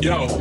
yes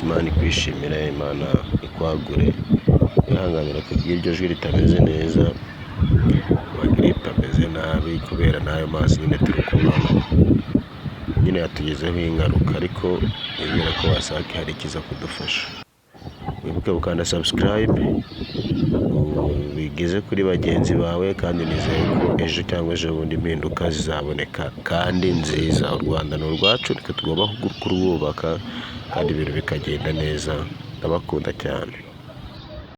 Imana ikwishimira, Imana ikwagure, wihanganira kugira iryo jwi ritameze neza, amagiripe ameze nabi kubera n'ayo mazi nyine turi kunywa nyine yatugezeho ingaruka, ariko nizera ko WASAC hari ikiza kudufasha. Wibuke gukanda subscribe bigeze kuri bagenzi bawe, kandi nizeye ko ejo cyangwa ejo bundi impinduka zizaboneka kandi nziza. U Rwanda ni urwacu, twe tugomba kurwubaka kandi ibintu bikagenda neza. Ndabakunda cyane.